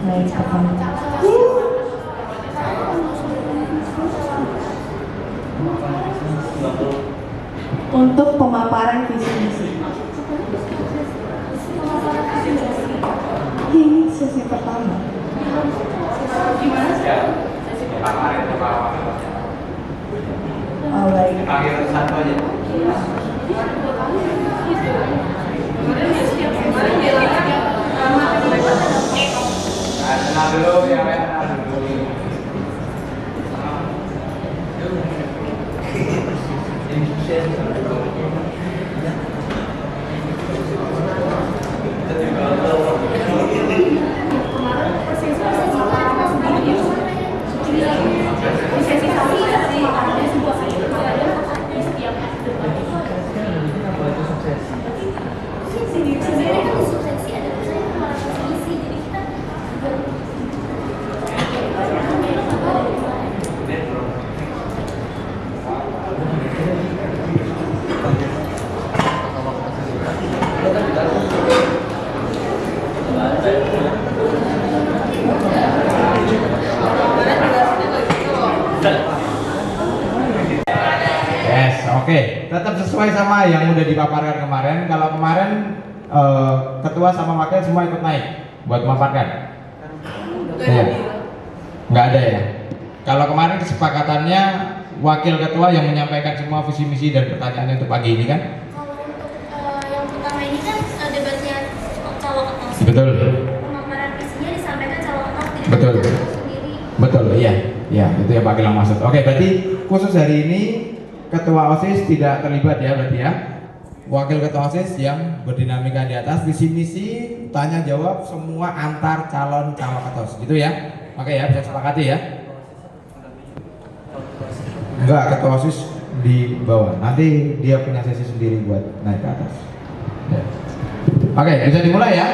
Baik, untuk pemaparan visi misi. Ini sesi pertama. Gimana? Sesi pertama. Oh, baik. Panggil satu aja. Kenal dulu ya, kenal dulu. Oke, tetap sesuai sama yang udah dipaparkan kemarin. Kalau kemarin ketua sama wakil semua ikut naik buat memaparkan. Iya. Nggak ada ya. Kalau kemarin kesepakatannya wakil ketua yang menyampaikan semua visi misi dan pertanyaannya untuk pagi ini kan? Kalau untuk yang pertama ini kan debatnya calon ketua. Betul. Pemaparan visinya disampaikan calon ketua tidak Betul. sendiri. Betul, iya. Ya, itu yang Pak Gilang maksud. Oke, berarti khusus hari ini Ketua OSIS tidak terlibat ya berarti ya. Wakil Ketua OSIS yang berdinamika di atas, visi misi, tanya jawab semua antar calon ketua gitu ya. Oke ya, bisa sepakati ya. Enggak, Ketua OSIS di bawah. Nanti dia punya sesi sendiri buat naik ke atas. Ya. Oke, bisa dimulai ya.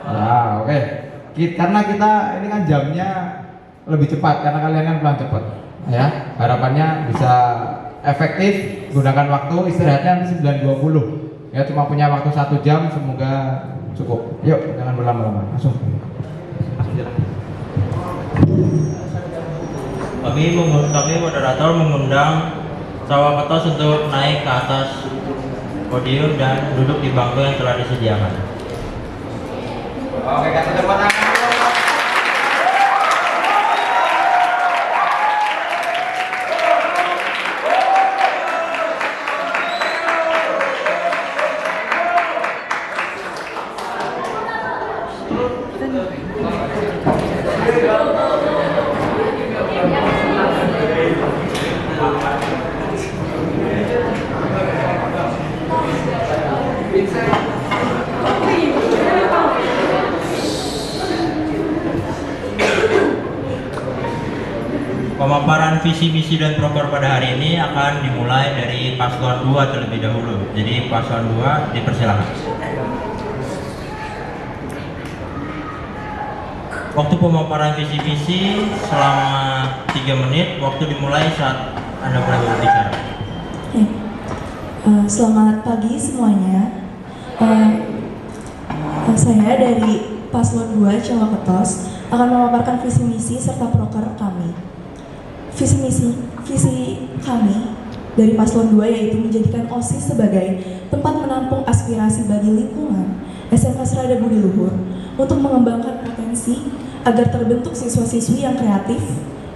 Nah, oke. Karena kita ini kan jamnya lebih cepat karena kalian kan pulang cepat. Ya, harapannya bisa efektif, gunakan waktu istirahatnya nanti 9.20 ya, cuma punya waktu 1 jam, semoga cukup. Yuk, jangan berlama-lama, langsung jalan. Kami moderator mengundang cawaketos untuk naik ke atas podium dan duduk di bangku yang telah disediakan. Oke, kasih tepuk tangan. Pemaparan visi misi dan proker pada hari ini akan dimulai dari paslon 2 terlebih dahulu. Jadi paslon 2 dipersilakan. Waktu pemaparan visi misi selama 3 menit. Waktu dimulai saat Anda mulai berbicara. Selamat pagi semuanya. Saya dari paslon 2 Cawaketos akan memaparkan visi misi serta proker kami. Visi kami dari paslon 2 yaitu menjadikan OSIS sebagai tempat menampung aspirasi bagi lingkungan SMK Serada Budi Luhur untuk mengembangkan potensi agar terbentuk siswa-siswi yang kreatif,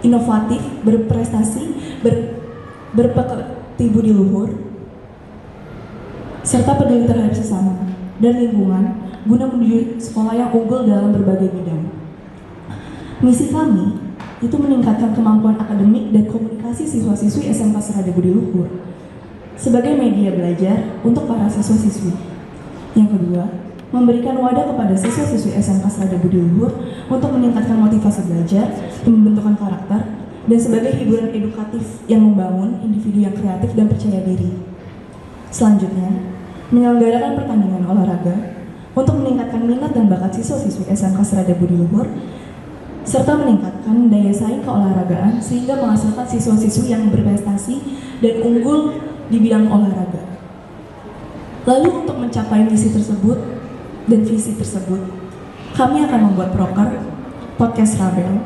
inovatif, berprestasi, berpekerti budi luhur, serta peduli terhadap sesama dan lingkungan guna menuju sekolah yang unggul dalam berbagai bidang. Misi kami itu meningkatkan kemampuan akademik dan komunikasi siswa-siswi SMK Serada Budi Luhur sebagai media belajar untuk para siswa-siswi. Yang kedua, memberikan wadah kepada siswa-siswi SMK Serada Budi Luhur untuk meningkatkan motivasi belajar dan pembentukan karakter, dan sebagai hiburan edukatif yang membangun individu yang kreatif dan percaya diri. Selanjutnya, menyelenggarakan pertandingan olahraga untuk meningkatkan minat dan bakat siswa-siswi SMK Serada Budi Luhur serta meningkatkan daya saing keolahragaan sehingga menghasilkan siswa-siswi yang berprestasi dan unggul di bidang olahraga. Lalu untuk mencapai misi tersebut dan visi tersebut, kami akan membuat proker Podcast Rabel.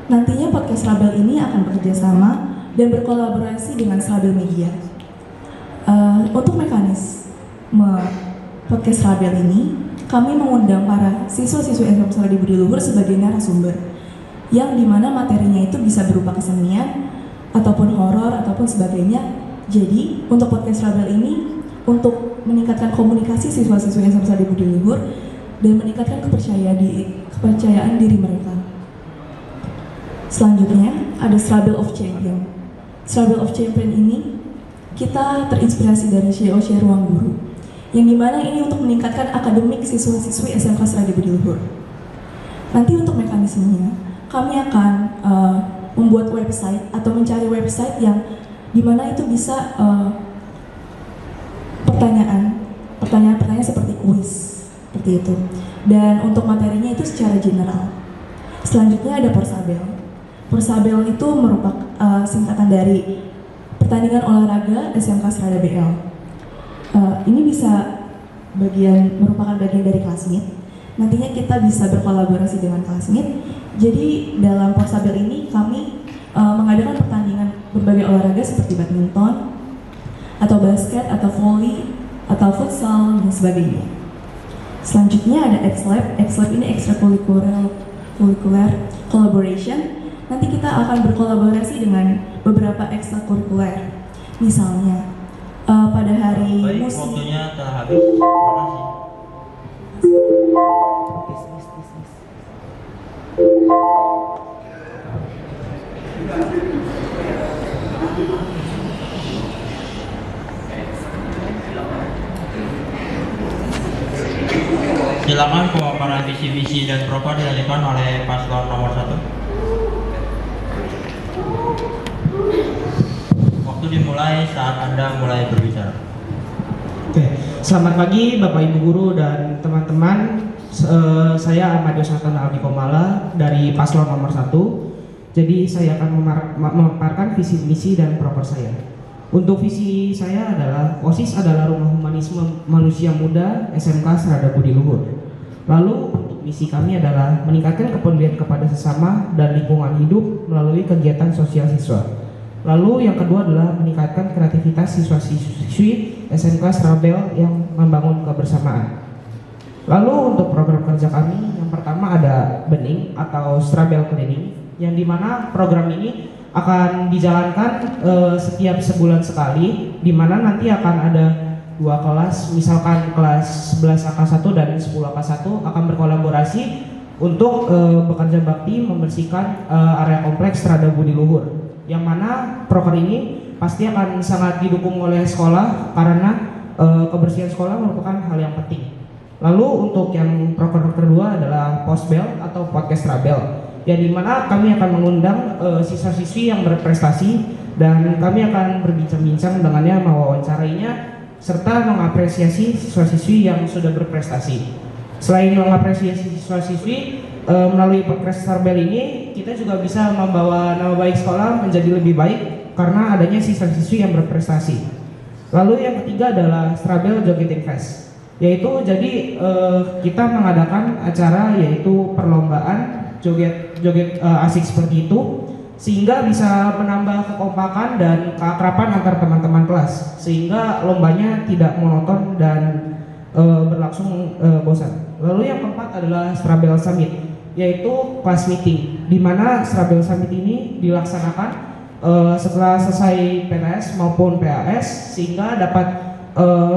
Nantinya Podcast Rabel ini akan bekerja sama dan berkolaborasi dengan Rabel Media. Untuk mekanisme Podcast Rabel ini, kami mengundang para siswa-siswi SMP Saradi Budi Luhur sebagai narasumber, yang dimana materinya itu bisa berupa kesenian, ataupun horor, ataupun sebagainya. Jadi, untuk Podcast Rabel ini, untuk meningkatkan komunikasi siswa-siswi SMP Saradi Budi Luhur, dan meningkatkan kepercayaan diri mereka. Selanjutnya, ada Struggle of Champion. Struggle of Champion ini, kita terinspirasi dari COC Ruang Guru, yang dimana ini untuk meningkatkan akademik siswa-siswi SMK Saradi Budi Luhur. Nanti untuk mekanismenya, kami akan membuat website atau mencari website yang dimana itu bisa pertanyaan-pertanyaan seperti kuis, seperti itu. Dan untuk materinya itu secara general. Selanjutnya ada Porsabel. Porsabel itu merupakan singkatan dari pertandingan olahraga SMK Serada BL. Ini bisa merupakan bagian dari Klasmit. Nantinya kita bisa berkolaborasi dengan Klasmit. Jadi dalam Porsabel ini kami mengadakan pertandingan berbagai olahraga seperti badminton, atau basket, atau volley, atau futsal, dan sebagainya. Selanjutnya ada X-Lab. X-Lab ini extracurricular collaboration. Nanti kita akan berkolaborasi dengan beberapa ekstrakurikuler. Misalnya, pada hari Baik, musik. waktunya telah habis. Terima kasih. Silakan pemaparan visi misi dan program dilanjutkan oleh paslon nomor 1. Waktu dimulai saat Anda mulai berbicara. Oke, selamat pagi Bapak Ibu Guru dan teman-teman. Saya Ahmad Yosatan Aldi Komala dari paslon nomor 1. Jadi saya akan memaparkan visi misi dan program saya. Untuk visi saya adalah OSIS adalah Rumah Humanisme Manusia Muda SMK Serada Budi Luhur. Lalu untuk misi kami adalah meningkatkan kepedulian kepada sesama dan lingkungan hidup melalui kegiatan sosial siswa. Lalu yang kedua adalah meningkatkan kreativitas siswa-siswi SMK Serabel yang membangun kebersamaan. Lalu untuk program kerja kami, yang pertama ada Bening atau Serabel Cleaning, yang dimana program ini akan dijalankan setiap sebulan sekali, di mana nanti akan ada 2 kelas, misalkan kelas 11 AK1 dan 10 AK1 akan berkolaborasi untuk bekerja bakti membersihkan area kompleks Serada Budi Luhur, yang mana program ini pasti akan sangat didukung oleh sekolah karena kebersihan sekolah merupakan hal yang penting. Lalu untuk yang program kedua adalah Postbel atau Podcast Rabel, yang dimana kami akan mengundang siswa-siswi yang berprestasi dan kami akan berbincang-bincang dengannya, mewawancarainya, serta mengapresiasi siswa-siswi yang sudah berprestasi. Selain mengapresiasi siswa-siswi, melalui podcast Rabel ini kita juga bisa membawa nama baik sekolah menjadi lebih baik karena adanya siswa-siswi yang berprestasi. Lalu yang ketiga adalah Strabel Jogeting Fest, yaitu jadi kita mengadakan acara yaitu perlombaan joget asik seperti itu, sehingga bisa menambah kekompakan dan keakraban antar teman-teman kelas, sehingga lombanya tidak monoton dan berlangsung bosan. Lalu yang keempat adalah Strabel Summit, yaitu class meeting, di mana Strabel Summit ini dilaksanakan setelah selesai PTS maupun PAS, sehingga dapat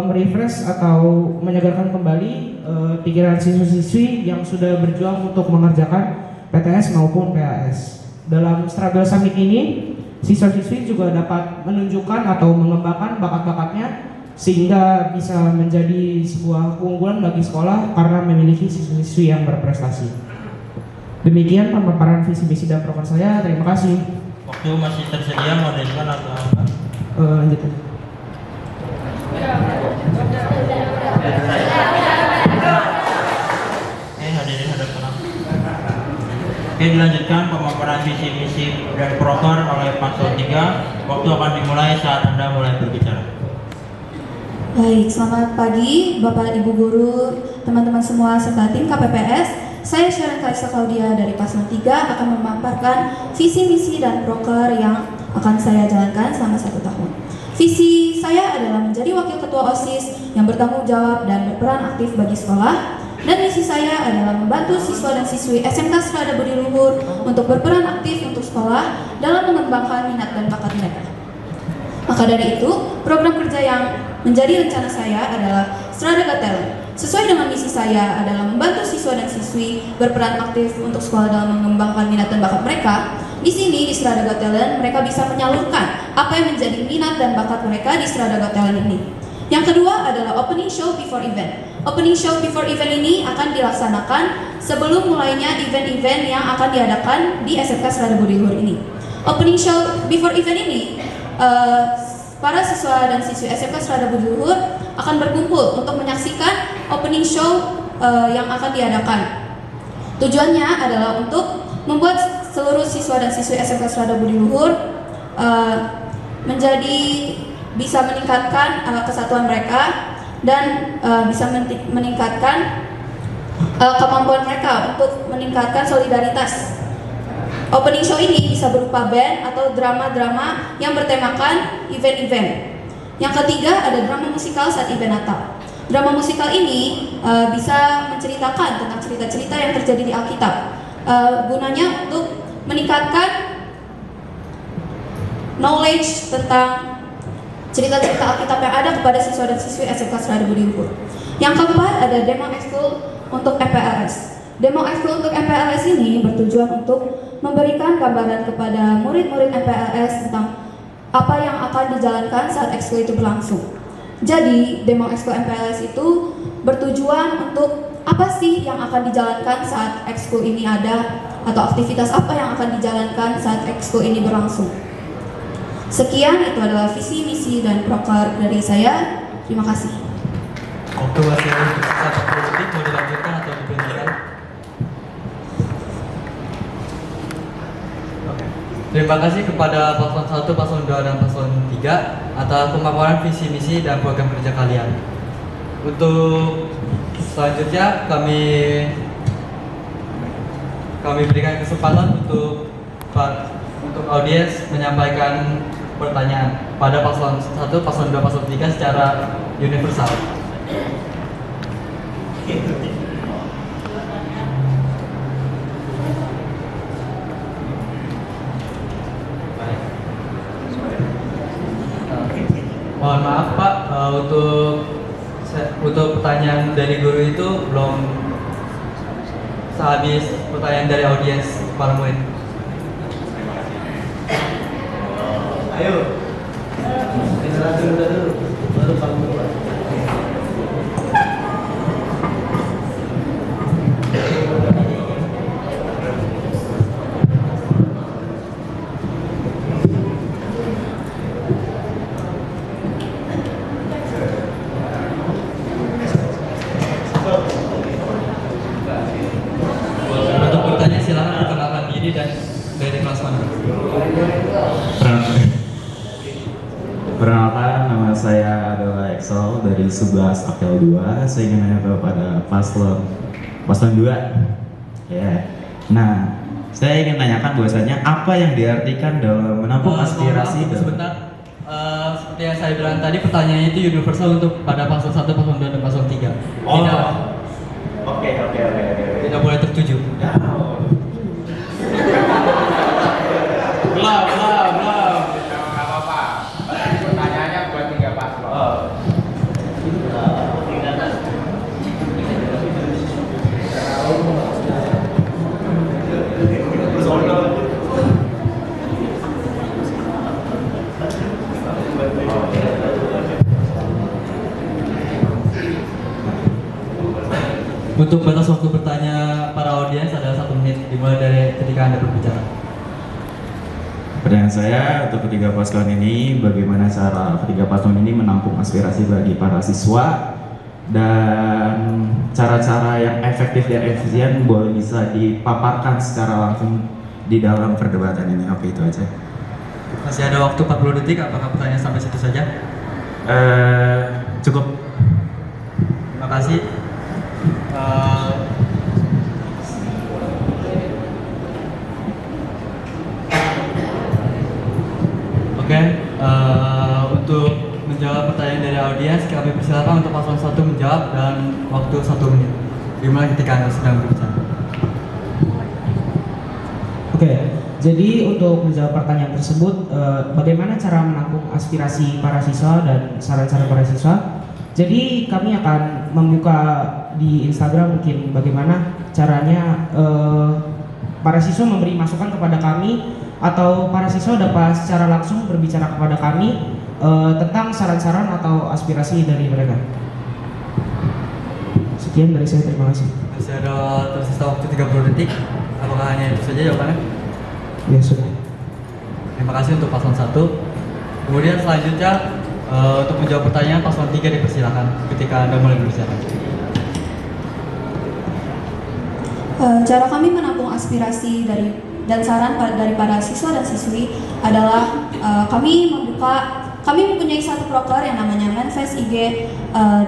merefresh atau menyegarkan kembali pikiran siswa-siswi yang sudah berjuang untuk mengerjakan PTS maupun PAS. Dalam Strabel Summit ini, siswa-siswi juga dapat menunjukkan atau mengembangkan bakat-bakatnya sehingga bisa menjadi sebuah keunggulan bagi sekolah karena memiliki siswa-siswi yang berprestasi. Demikian pemaparan visi misi dan program saya. Terima kasih. Waktu masih tersedia, mau dilanjutkan atau apa? Lanjut. Hadirin hadap tenang. Oke, dilanjutkan pemaparan visi misi dan proker oleh paslon 3. Waktu akan dimulai saat Anda mulai berbicara. Baik, selamat pagi Bapak Ibu Guru, teman-teman semua serta tim KPPS. saya Sharon Kalista Claudia dari Paslon 3 akan memaparkan visi, misi, dan proker yang akan saya jalankan selama 1 tahun. Visi saya adalah menjadi wakil ketua OSIS yang bertanggung jawab dan berperan aktif bagi sekolah. Dan misi saya adalah membantu siswa dan siswi SMK Strada Budi Luhur untuk berperan aktif untuk sekolah dalam mengembangkan minat dan bakat mereka. Maka dari itu, program kerja yang menjadi rencana saya adalah Strada Got Talent. Sesuai dengan misi saya adalah membantu siswa dan siswi berperan aktif untuk sekolah dalam mengembangkan minat dan bakat mereka. Di sini di Strada Got Talent mereka bisa menyalurkan apa yang menjadi minat dan bakat mereka di Strada Got Talent ini. Yang kedua adalah opening show before event. Opening show before event ini akan dilaksanakan sebelum mulainya event-event yang akan diadakan di SMK Strada Budi Luhur ini. Opening show before event ini para siswa dan siswi SMK Strada Budi Luhur akan berkumpul untuk menyaksikan opening show yang akan diadakan. Tujuannya adalah untuk membuat seluruh siswa dan siswi SMK Strada Budi Luhur menjadi bisa meningkatkan kesatuan mereka dan bisa meningkatkan kemampuan mereka untuk meningkatkan solidaritas. Opening show ini bisa berupa band atau drama-drama yang bertemakan event-event. Yang ketiga ada drama musikal saat event Natal. Drama musikal ini bisa menceritakan tentang cerita-cerita yang terjadi di Alkitab. Gunanya untuk meningkatkan knowledge tentang cerita-cerita Alkitab yang ada kepada siswa dan siswi SMK Strada Budi Luhur. Yang keempat ada demo ekskul untuk MPLS. Demo ekskul untuk MPLS ini bertujuan untuk memberikan gambaran kepada murid-murid MPLS tentang apa yang akan dijalankan saat ekskul itu berlangsung. Jadi, demo ekskul MPLS itu bertujuan untuk apa sih yang akan dijalankan saat ekskul ini ada, atau aktivitas apa yang akan dijalankan saat ekskul ini berlangsung. Sekian, itu adalah visi, misi, dan proker dari saya. Terima kasih. Waktu masih 40 detik, mau dilanjutkan atau diberhentikan? Terima kasih kepada Paslon 1, Paslon 2, dan Paslon 3 atas pemaparan visi misi dan program kerja kalian. Untuk selanjutnya kami berikan kesempatan untuk audiens menyampaikan pertanyaan pada Paslon 1, Paslon 2, Paslon 3 secara universal. Mohon maaf Pak, untuk pertanyaan dari guru itu belum sehabis pertanyaan dari audiens para murid. Ayo, generasi muda dulu, baru Pak Guru. Untuk bertanya silakan perkenalkan diri dan dari kelas mana. Perkenalkan, nama saya adalah Excel dari 11 Apel 2. Saya ingin nanya kepada paslon 2. Ya. Nah, saya ingin tanyakan bahwasanya apa yang diartikan dalam menampung aspirasi dalam... Sebentar. Seperti yang saya bilang tadi, pertanyaannya itu universal untuk pada paslon 1, paslon 2, dan paslon 3. Oh. Tidak, Oke. tidak boleh tertuju. Belum. Nggak apa-apa. Pertanyaannya buat 3 paslon. Untuk batas waktu bertanya para audiens adalah 1 menit, dimulai dari ketika Anda berbicara. Pertanyaan saya untuk ketiga paslon ini, bagaimana cara ketiga paslon ini menampung aspirasi bagi para siswa dan cara-cara yang efektif dan efisien boleh bisa dipaparkan secara langsung di dalam perdebatan ini. Oke, itu aja. Masih ada waktu 40 detik, apakah pertanyaan sampai situ saja? Cukup. Terima kasih. Oke, untuk menjawab pertanyaan dari audiens, kami persilakan untuk paslon 1 menjawab dan waktu 1 menit. Dimulai ketika Anda sedang berbicara. Oke, jadi untuk menjawab pertanyaan tersebut, bagaimana cara menampung aspirasi para siswa dan saran-saran para siswa? Jadi kami akan membuka di Instagram mungkin bagaimana caranya para siswa memberi masukan kepada kami atau para siswa dapat secara langsung berbicara kepada kami tentang saran-saran atau aspirasi dari mereka. Sekian dari saya, terima kasih. Masih ada tersisa waktu 30 detik. Apakah hanya itu saja jawabannya? Ya sudah. Terima kasih untuk paslon 1. Kemudian selanjutnya untuk menjawab pertanyaan paslon 3 dipersilakan ketika Anda mulai berbicara. Cara kami menampung aspirasi dan saran dari para siswa dan siswi adalah kami mempunyai satu proker yang namanya Manifest IG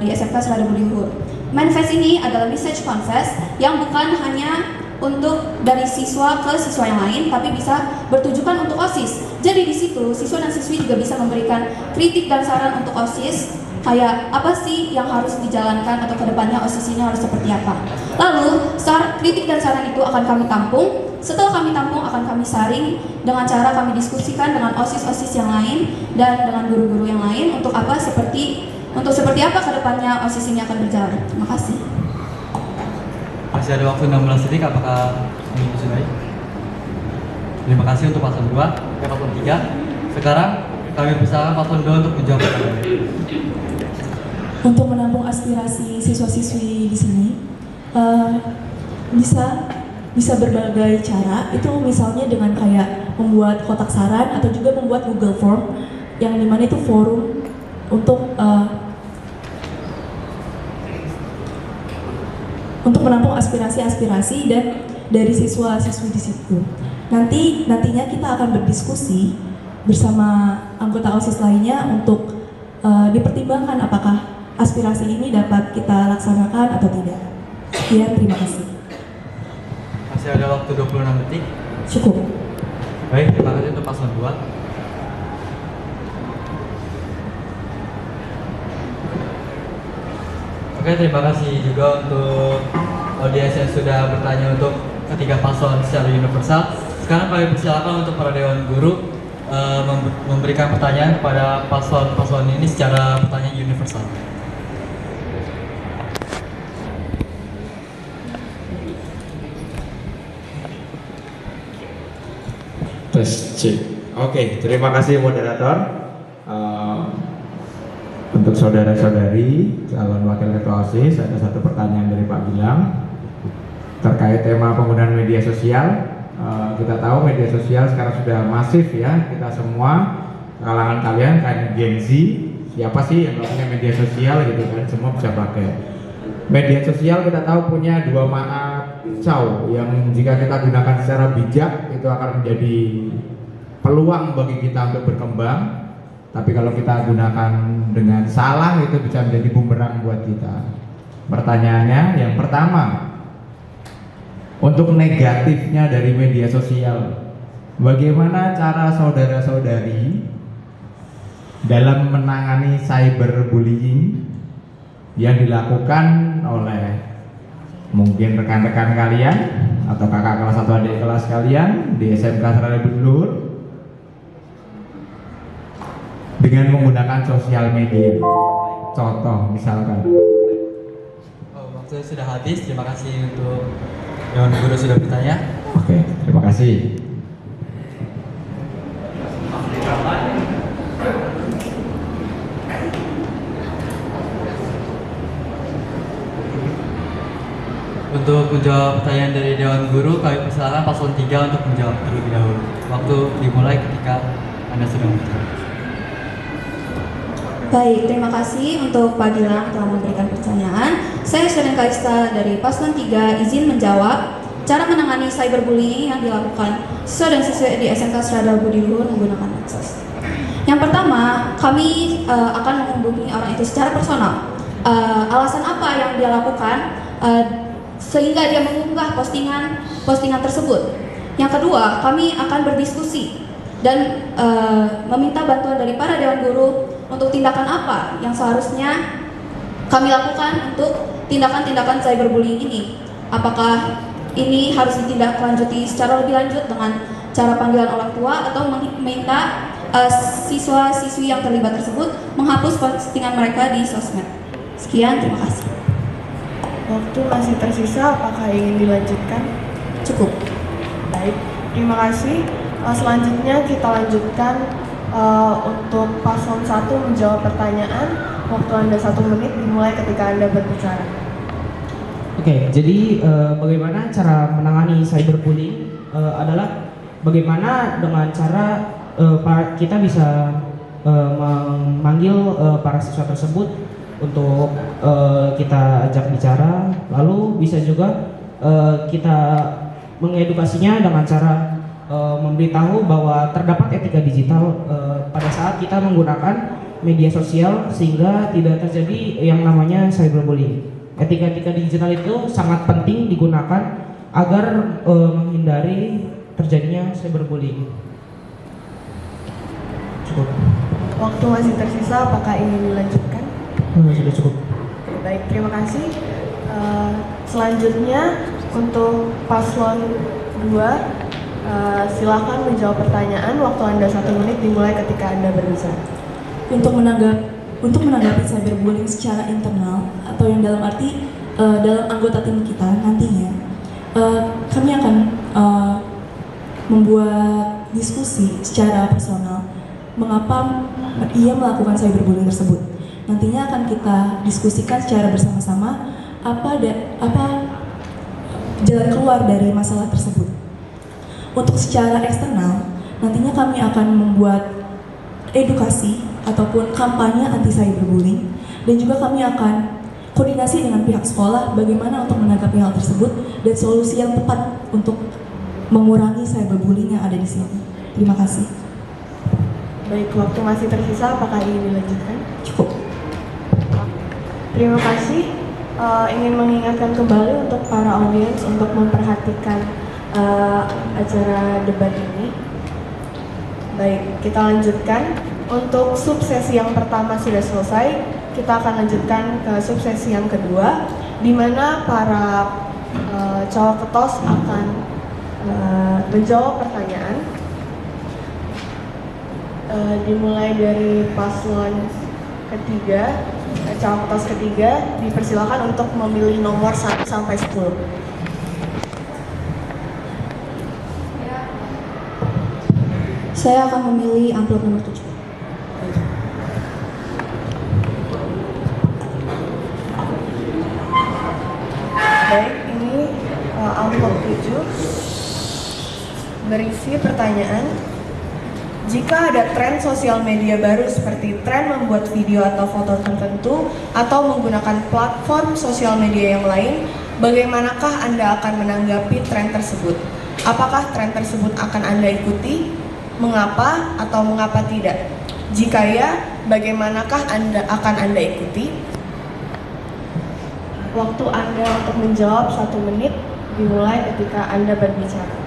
di SMK Serada Budi Luhur. Manifest ini adalah message confess yang bukan hanya untuk dari siswa ke siswa yang lain, tapi bisa bertujukan untuk OSIS. Jadi di situ siswa dan siswi juga bisa memberikan kritik dan saran untuk OSIS, kayak apa sih yang harus dijalankan atau kedepannya OSIS ini harus seperti apa. Lalu kritik dan saran itu akan kami tampung. Setelah kami tampung akan kami saring dengan cara kami diskusikan dengan OSIS-OSIS yang lain dan dengan guru-guru yang lain untuk seperti apa kedepannya OSIS ini akan berjalan. Terima kasih. Masih ada waktu 16 detik, apakah ini sudah? Terima kasih untuk paslon 2, paslon 3. Sekarang kami persilakan paslon 2 untuk menjawab pertanyaan. Untuk menampung aspirasi siswa-siswi di sini bisa berbagai cara. Itu misalnya dengan kayak membuat kotak saran atau juga membuat Google Form yang dimana itu forum untuk menampung aspirasi-aspirasi dan dari siswa-siswi di situ. Nantinya kita akan berdiskusi bersama anggota OSIS lainnya untuk dipertimbangkan apakah aspirasi ini dapat kita laksanakan atau tidak. Sekian, terima kasih. Masih ada waktu 26 detik. Cukup. Baik, terima kasih untuk paslon 2. Oke, terima kasih juga untuk audiens yang sudah bertanya untuk ketiga paslon secara universal. Sekarang kami persilakan untuk para dewan guru memberikan pertanyaan kepada paslon-paslon ini secara pertanyaan universal. Tes cek. Oke, terima kasih moderator. Untuk saudara-saudari calon wakil ketua OSIS, ada satu pertanyaan dari Pak Gilang terkait tema penggunaan media sosial. Kita tahu media sosial sekarang sudah masif ya. Kita semua kalangan kalian kan Gen Z, siapa sih yang nggak punya media sosial gitu kan? Semua bisa pakai. Media sosial kita tahu punya dua macau yang jika kita gunakan secara bijak itu akan menjadi peluang bagi kita untuk berkembang. Tapi kalau kita gunakan dengan salah itu bisa menjadi bumerang buat kita. Pertanyaannya yang pertama, untuk negatifnya dari media sosial, bagaimana cara saudara-saudari dalam menangani cyberbullying yang dilakukan oleh mungkin rekan-rekan kalian atau kakak kelas atau adik kelas kalian di SMK Serada Budi Luhur dengan menggunakan sosial media? Contoh misalkan. Waktu sudah habis. Terima kasih untuk Dewan Guru sudah bertanya. Oke, terima kasih. Untuk menjawab pertanyaan dari Dewan Guru, kami persilakan paslon 3 untuk menjawab terlebih dahulu. Waktu dimulai ketika Anda sudah berbicara. Baik, terima kasih untuk Pak Gilang telah memberikan pertanyaan. Saya Seren Kaista dari paslon 3 izin menjawab cara menangani cyberbullying yang dilakukan siswa dan siswi di SMK Serada Budi Luhur menggunakan medsos. Yang pertama, kami akan menghubungi orang itu secara personal. Alasan apa yang dia lakukan sehingga dia mengunggah postingan tersebut. Yang kedua, kami akan berdiskusi dan meminta bantuan dari para dewan guru untuk tindakan apa yang seharusnya kami lakukan untuk tindakan-tindakan cyberbullying ini. Apakah ini harus ditindaklanjuti secara lebih lanjut dengan cara panggilan orang tua atau meminta siswa-siswi yang terlibat tersebut menghapus postingan mereka di sosmed. Sekian, terima kasih. Waktu masih tersisa, apakah ingin dilanjutkan? Cukup. Baik, terima kasih. Selanjutnya kita lanjutkan untuk paslon 1 menjawab pertanyaan. Waktu Anda 1 menit dimulai ketika Anda berbicara. Oke, jadi bagaimana cara menangani cyberbullying adalah bagaimana dengan cara kita bisa memanggil para siswa tersebut untuk kita ajak bicara, lalu bisa juga kita mengedukasinya dengan cara memberitahu bahwa terdapat etika digital pada saat kita menggunakan media sosial sehingga tidak terjadi yang namanya cyberbullying. Etika-etika digital itu sangat penting digunakan agar menghindari terjadinya cyberbullying. Cukup. Waktu masih tersisa, apakah ingin dilanjutkan? Sudah cukup. Baik, terima kasih. Selanjutnya untuk paslon 2, silakan menjawab pertanyaan. Waktu Anda 1 menit dimulai ketika Anda berbicara. Untuk menanggapi cyberbullying secara internal atau yang dalam arti dalam anggota tim kita nantinya, kami akan membuat diskusi secara personal mengapa ia melakukan cyberbullying tersebut. Nantinya akan kita diskusikan secara bersama-sama apa jalan keluar dari masalah tersebut. Untuk secara eksternal, nantinya kami akan membuat edukasi ataupun kampanye anti cyberbullying, dan juga kami akan koordinasi dengan pihak sekolah bagaimana untuk menanggapi hal tersebut dan solusi yang tepat untuk mengurangi cyberbullying yang ada di sini. Terima kasih. Baik, waktu masih tersisa, apakah ingin dilanjutkan? Cukup. Terima kasih. Ingin mengingatkan kembali untuk para audiens untuk memperhatikan acara debat ini. Baik, kita lanjutkan. Untuk subsesi yang pertama sudah selesai, kita akan lanjutkan ke subsesi yang kedua, di mana para cawaketos akan menjawab pertanyaan. Dimulai dari paslon ketiga, cawaketos ketiga, dipersilakan untuk memilih nomor 1 sampai 10. Saya akan memilih amplop nomor 7. Baik, ini amplop 7 berisi pertanyaan. Jika ada tren sosial media baru seperti tren membuat video atau foto tertentu atau menggunakan platform sosial media yang lain, bagaimanakah Anda akan menanggapi tren tersebut? Apakah tren tersebut akan Anda ikuti? Mengapa atau mengapa tidak? Jika ya, bagaimanakah akan Anda ikuti? Waktu Anda untuk menjawab 1 menit dimulai ketika Anda berbicara.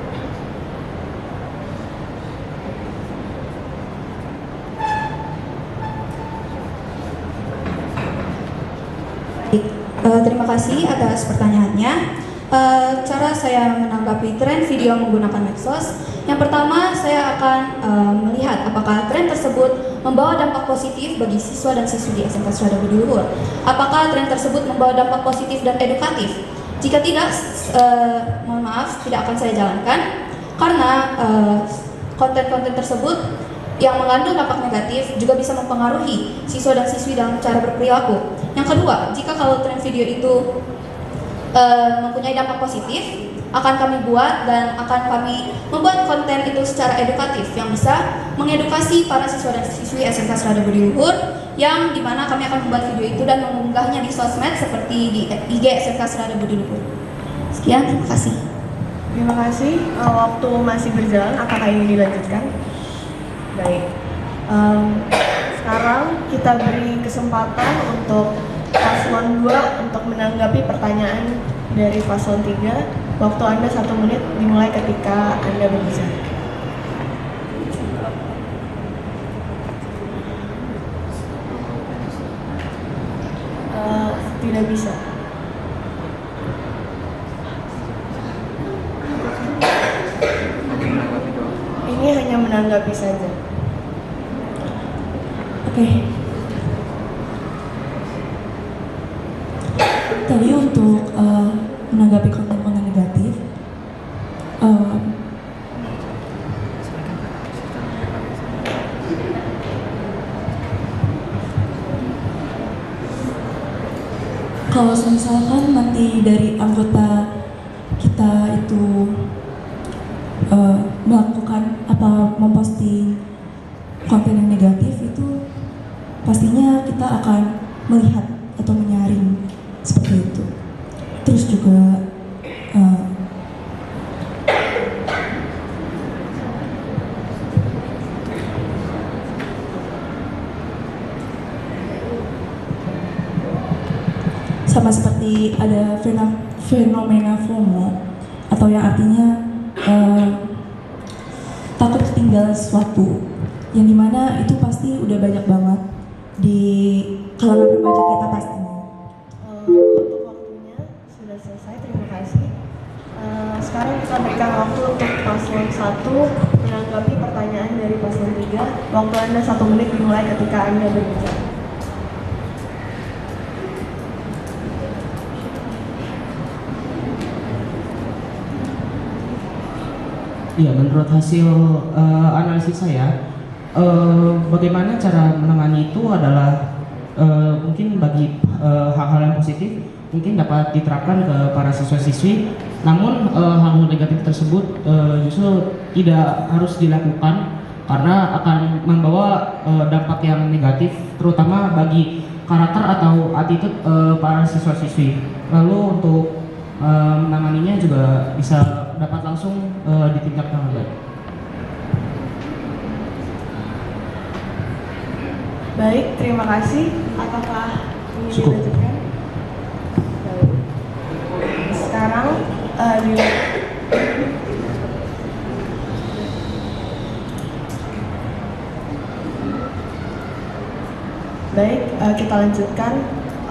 Terima kasih atas pertanyaannya. Cara saya menanggapi tren video menggunakan medsos, yang pertama saya akan melihat apakah tren tersebut membawa dampak positif bagi siswa dan siswi di SMK Surada Budi Luhur. Apakah tren tersebut membawa dampak positif dan edukatif? Jika tidak, mohon maaf, tidak akan saya jalankan karena konten-konten tersebut yang mengandung dampak negatif juga bisa mempengaruhi siswa dan siswi dalam cara berperilaku. Yang kedua, jika kalau tren video itu mempunyai dampak positif, akan kami buat dan akan kami membuat konten itu secara edukatif yang bisa mengedukasi para siswa dan siswi SMK Surada Budi Luhur, yang dimana kami akan membuat video itu dan mengunggahnya di sosmed seperti di IG SMK Surada Budi Luhur. Sekian, terima kasih. Terima kasih. Waktu masih berjalan, apakah ingin dilanjutkan? Baik. Sekarang kita beri kesempatan untuk paslon 2 untuk menanggapi pertanyaan dari paslon 3. Waktu Anda 1 menit dimulai ketika Anda berbicara. tidak bisa? Ini hanya menanggapi saja. Oke. Tadi untuk menanggapi konten-konten negatif, kalau misalkan nanti dari anggota kita itu melakukan memposting konten yang negatif, itu pastinya kita akan melihat atau menyaring seperti itu. Terus juga sama seperti ada fenomena FOMO, atau yang artinya takut ketinggalan sesuatu, yang dimana itu pasti udah banyak banget di kalangan remaja kita pastinya. Untuk waktunya sudah selesai, terima kasih. Sekarang kita berikan waktu untuk paslon 1 menanggapi pertanyaan dari paslon 3. Waktu Anda 1 menit dimulai ketika Anda berbicara. Iya, menurut hasil analisis saya, bagaimana cara menangani itu adalah mungkin bagi hal-hal yang positif mungkin dapat diterapkan ke para siswa-siswi. Namun hal-hal negatif tersebut justru tidak harus dilakukan karena akan membawa dampak yang negatif, terutama bagi karakter atau attitude para siswa-siswi. Lalu untuk menanganinya juga bisa dapat langsung ditingkatkan lebih baik. Baik, terima kasih. Apakah ingin Cukup. dilanjutkan? Baik. Sekarang Baik, kita lanjutkan.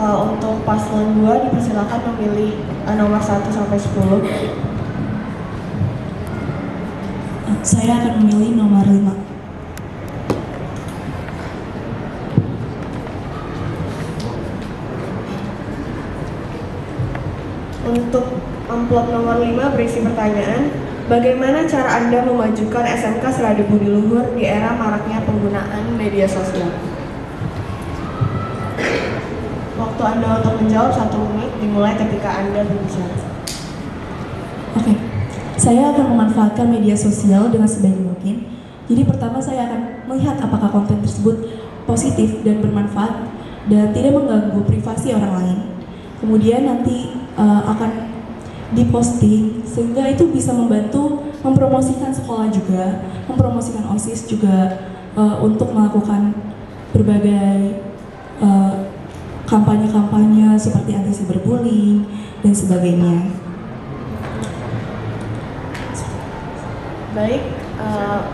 Untuk paslon 2 dipersilakan memilih nomor 1 sampai 10. Saya akan memilih nomor 5. Untuk amplop nomor 5 berisi pertanyaan, bagaimana cara Anda memajukan SMK Serada Budi Luhur di era maraknya penggunaan media sosial? Waktu Anda untuk menjawab 1 menit dimulai ketika Anda berbicara. Oke, saya akan memanfaatkan media sosial dengan sebaik mungkin. Jadi pertama saya akan melihat apakah konten tersebut positif dan bermanfaat dan tidak mengganggu privasi orang lain. Kemudian nanti akan diposting sehingga itu bisa membantu mempromosikan sekolah juga, mempromosikan OSIS juga, untuk melakukan berbagai kampanye-kampanye seperti anti cyberbullying dan sebagainya. Baik,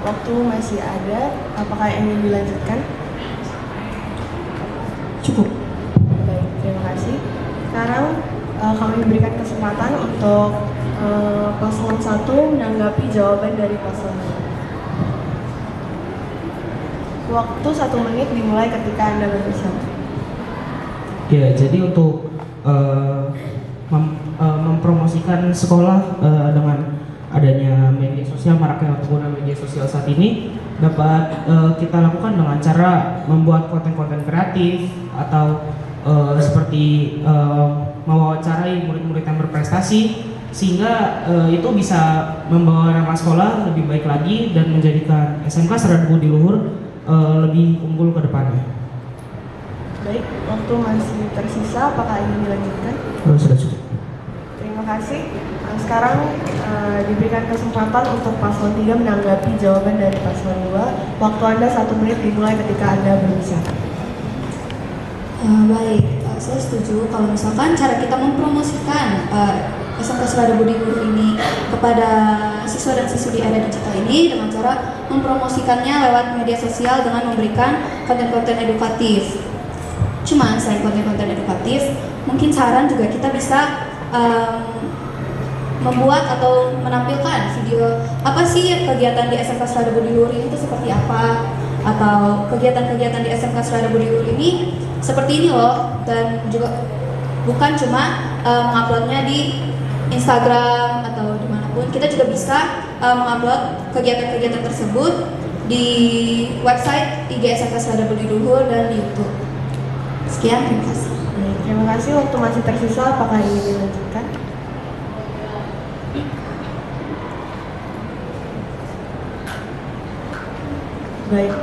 waktu masih ada. Apakah ingin dilanjutkan? Cukup. Baik, terima kasih. Sekarang kami berikan kesempatan untuk paslon 1 menanggapi jawaban dari paslon 2. Waktu 1 menit dimulai ketika Anda berbicara. Ya, jadi untuk mempromosikan sekolah dengan adanya media sosial, maraknya pengguna media sosial saat ini dapat kita lakukan dengan cara membuat konten-konten kreatif atau seperti mewawancarai murid-murid yang berprestasi, sehingga itu bisa membawa nama sekolah lebih baik lagi dan menjadikan SMK Serada Budi Luhur lebih unggul ke depannya. Baik, waktu masih tersisa. Apakah ingin dilanjutkan? Sudah cukup. Terima kasih. Sekarang diberikan kesempatan untuk paslon 3 menanggapi jawaban dari paslon 2. Waktu Anda 1 menit dimulai ketika Anda berbicara. Baik, saya setuju kalau misalkan cara kita mempromosikan SMK Serada Budi Luhur ini kepada siswa dan siswi di era digital ini dengan cara mempromosikannya lewat media sosial dengan memberikan konten-konten edukatif. Cuman selain konten-konten edukatif, mungkin saran juga kita bisa membuat atau menampilkan video apa sih kegiatan di SMK Serada Budi Luhur ini itu seperti apa, atau kegiatan-kegiatan di SMK Serada Budi Luhur ini seperti ini loh, dan juga bukan cuma menguploadnya di Instagram atau dimanapun. Kita juga bisa mengupload kegiatan-kegiatan tersebut di website IG SMK Serada Budi Luhur dan di YouTube. Sekian, terima kasih. Terima kasih. Waktu masih tersisa, apakah ingin dilanjutkan? Baik,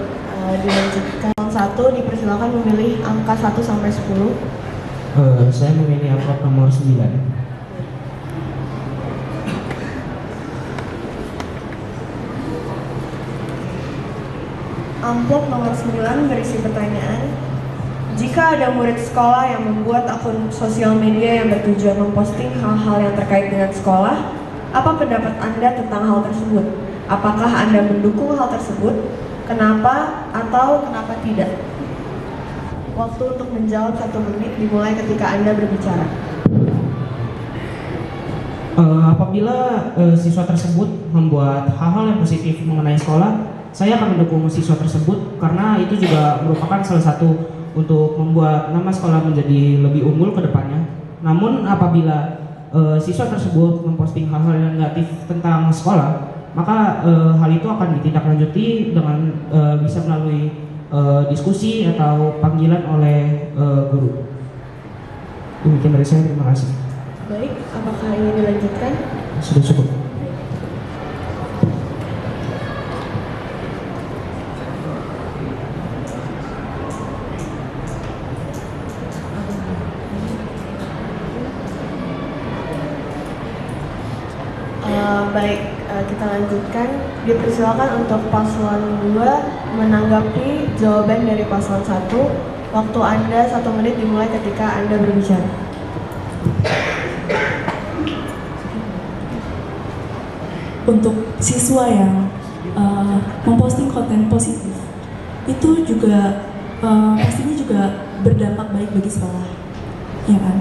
dilanjutkan. Yang 1 dipersilakan memilih angka 1 sampai 10. Saya memilih amplop nomor 9. Amplop nomor 9 berisi pertanyaan. Jika ada murid sekolah yang membuat akun sosial media yang bertujuan memposting hal-hal yang terkait dengan sekolah, apa pendapat Anda tentang hal tersebut? Apakah Anda mendukung hal tersebut? Kenapa atau kenapa tidak? Waktu untuk menjawab 1 menit dimulai ketika Anda berbicara. Apabila siswa tersebut membuat hal-hal yang positif mengenai sekolah, saya akan mendukung siswa tersebut karena itu juga merupakan salah satu untuk membuat nama sekolah menjadi lebih unggul ke depannya. Namun apabila siswa tersebut memposting hal-hal yang negatif tentang sekolah, maka hal itu akan ditindaklanjuti dengan bisa melalui diskusi atau panggilan oleh guru. Demikian dari saya, terima kasih. Baik, apakah ingin dilanjutkan? Sudah cukup. Baik, kita lanjutkan. Dipersilakan untuk paslon 2 menanggapi jawaban dari paslon 1. Waktu Anda 1 menit dimulai ketika Anda berbicara. Untuk siswa yang memposting konten positif, itu juga pastinya juga berdampak baik bagi sekolah, ya kan?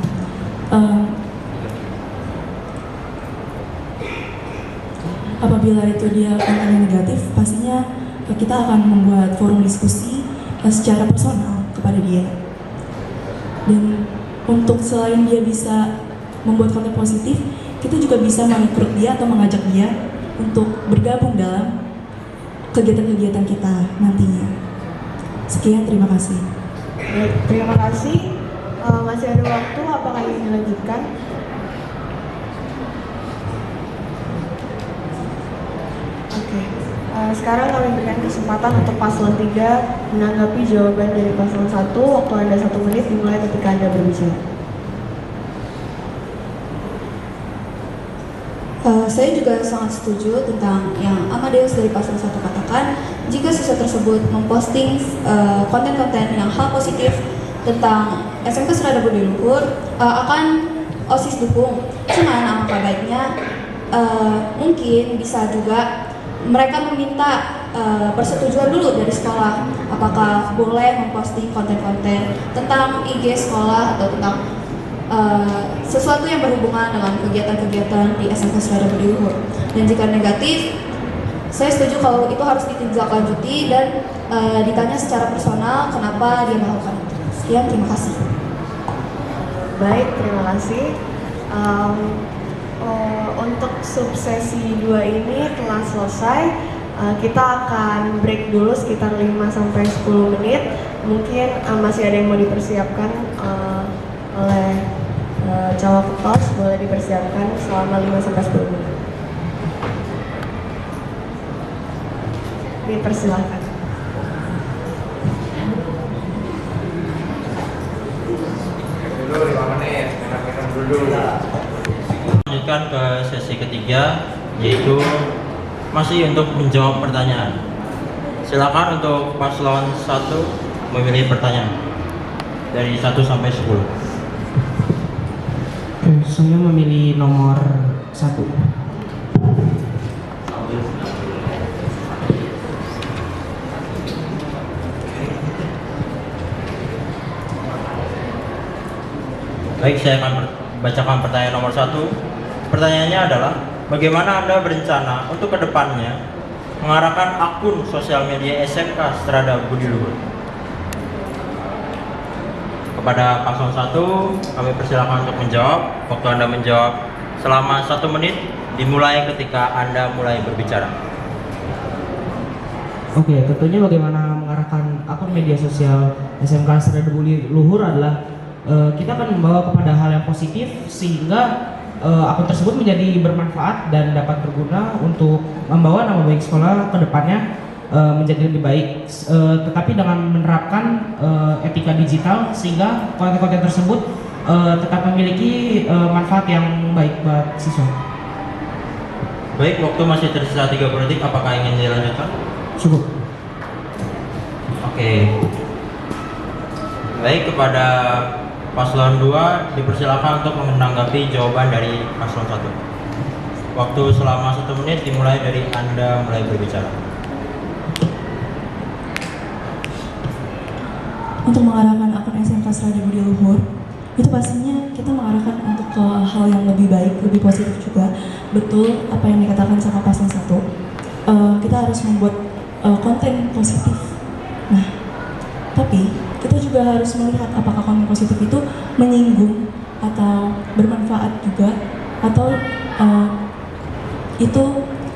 Apabila itu dia konten negatif, pastinya kita akan membuat forum diskusi secara personal kepada dia. Dan untuk selain dia bisa membuat konten positif, kita juga bisa merekrut dia atau mengajak dia untuk bergabung dalam kegiatan-kegiatan kita nantinya. Sekian, terima kasih. Baik, terima kasih. Masih ada waktu, apakah ingin dilanjutkan? Oke, sekarang kami berikan kesempatan untuk paslon 3 menanggapi jawaban dari paslon 1. Waktu Anda 1 menit dimulai ketika Anda berbicara. Saya juga sangat setuju tentang yang Amadeus dari paslon 1 katakan. Jika siswa tersebut memposting konten-konten yang hal positif tentang SMK Serada Budi Luhur, akan OSIS dukung. Cuman alangkah baiknya mungkin bisa juga mereka meminta persetujuan dulu dari sekolah, apakah boleh memposting konten-konten tentang IG sekolah atau tentang sesuatu yang berhubungan dengan kegiatan-kegiatan di SMK Serada Budi Luhur. Dan jika negatif, saya setuju kalau itu harus ditindaklanjuti dan ditanya secara personal kenapa dia melakukan itu. Sekian, terima kasih. Baik, terima kasih. Untuk subsesi 2 ini telah selesai. Kita akan break dulu sekitar 5-10 menit. Mungkin masih ada yang mau dipersiapkan oleh Cawaketos, boleh dipersiapkan selama 5-10 menit. Dipersilakan. Dulu 5 menit, minum dulu. Lanjutkan ke sesi ketiga, yaitu masih untuk menjawab pertanyaan. Silakan untuk paslon 1 memilih pertanyaan dari 1 sampai 10. Saya memilih nomor 1. Baik, saya akan bacakan pertanyaan nomor 1. Pertanyaannya adalah, bagaimana Anda berencana untuk kedepannya mengarahkan akun sosial media SMK Strada Budi Luhur? Kepada paslon 1, kami persilakan untuk menjawab. Waktu Anda menjawab selama 1 menit dimulai ketika Anda mulai berbicara. Oke, tentunya bagaimana mengarahkan akun media sosial SMK Strada Budi Luhur adalah kita akan membawa kepada hal yang positif sehingga akun tersebut menjadi bermanfaat dan dapat berguna untuk membawa nama baik sekolah ke depannya menjadi lebih baik, tetapi dengan menerapkan etika digital sehingga konten-konten tersebut tetap memiliki manfaat yang baik buat siswa. Baik, waktu masih tersisa 30 detik. Apakah ingin dilanjutkan? Cukup. Oke. Baik, kepada paslon 2 dipersilakan untuk menanggapi jawaban dari paslon 1. Waktu selama 1 menit dimulai dari Anda mulai berbicara. Untuk mengarahkan akun SMK Strada Budi Luhur, itu pastinya kita mengarahkan untuk ke hal yang lebih baik, lebih positif juga. Betul apa yang dikatakan sama paslon 1. Kita harus membuat konten positif. Nah, tapi kita juga harus melihat apakah konten positif itu menyinggung atau bermanfaat juga, atau itu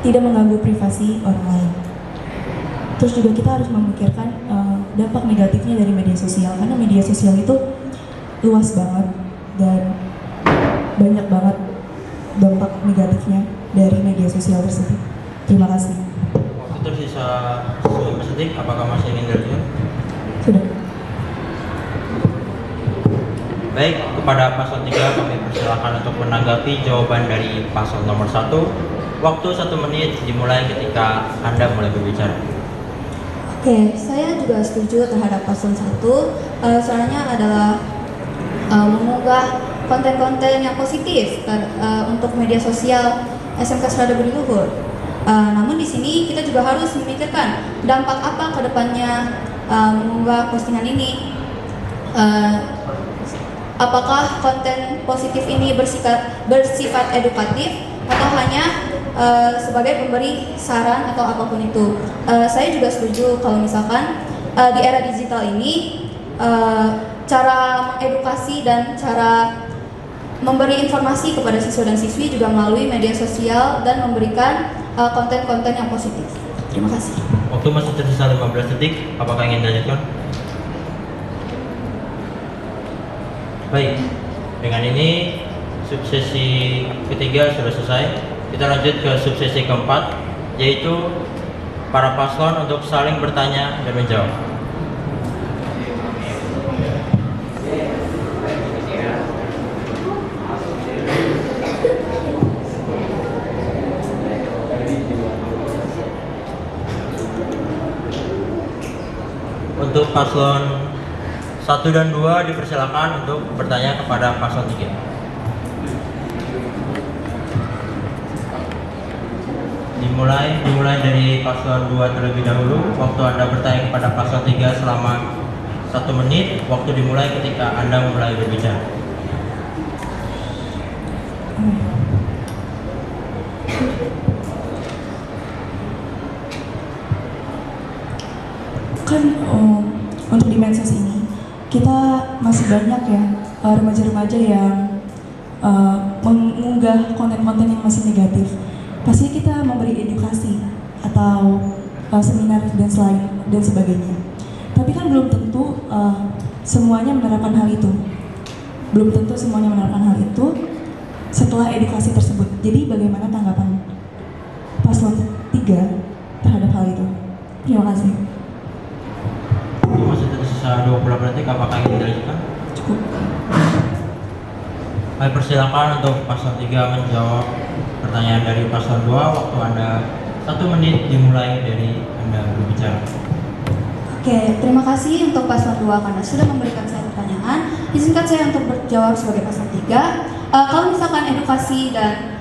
tidak mengganggu privasi orang lain. Terus juga kita harus memikirkan dampak negatifnya dari media sosial, karena media sosial itu luas banget dan banyak banget dampak negatifnya dari media sosial tersebut. Terima kasih. Waktu tersisa 15 detik. Apakah masih ingin dilanjutkan? Sudah. Baik, kepada paslon 3 kami persilakan untuk menanggapi jawaban dari paslon nomor 1. Waktu 1 menit dimulai ketika Anda mulai berbicara. Oke, saya juga setuju terhadap paslon 1. Soalnya adalah mengunggah konten-konten yang positif untuk media sosial SMK Strada Budi Luhur. Namun di sini kita juga harus memikirkan dampak apa ke depannya mengunggah postingan ini. Apakah konten positif ini bersifat edukatif atau hanya sebagai pemberi saran atau apapun itu. Saya juga setuju kalau misalkan di era digital ini cara mengedukasi dan cara memberi informasi kepada siswa dan siswi juga melalui media sosial dan memberikan konten-konten yang positif. Terima kasih. Waktu masih tersisa 15 detik. Apakah ingin dilanjutkan? Baik, dengan ini subsesi ketiga sudah selesai. Kita lanjut ke subsesi keempat, yaitu para paslon untuk saling bertanya dan menjawab. Untuk paslon 1 dan 2 dipersilakan untuk bertanya kepada paslon 3. Dimulai dari paslon 2 terlebih dahulu. Waktu Anda bertanya kepada paslon 3 selama 1 menit. Waktu dimulai ketika Anda mulai berbicara. Kan untuk di medsos ini kita masih banyak ya remaja-remaja yang mengunggah konten-konten yang masih negatif. Pasti kita memberi edukasi atau seminar dan sebagainya. Tapi kan belum tentu semuanya menerapkan hal itu. Belum tentu semuanya menerapkan hal itu setelah edukasi tersebut. Jadi bagaimana tanggapan paslon 3 terhadap hal itu? Terima kasih. Masih tersisa 28 detik. Apakah ingin dilanjutkan? Cukup. Kami persilakan untuk paslon 3 menjawab pertanyaan dari paslon 2. Waktu Anda 1 menit dimulai dari Anda berbicara. Oke, terima kasih untuk paslon 2 karena sudah memberikan saya pertanyaan. Izinkan saya untuk berjawab sebagai paslon 3. Kalau misalkan edukasi dan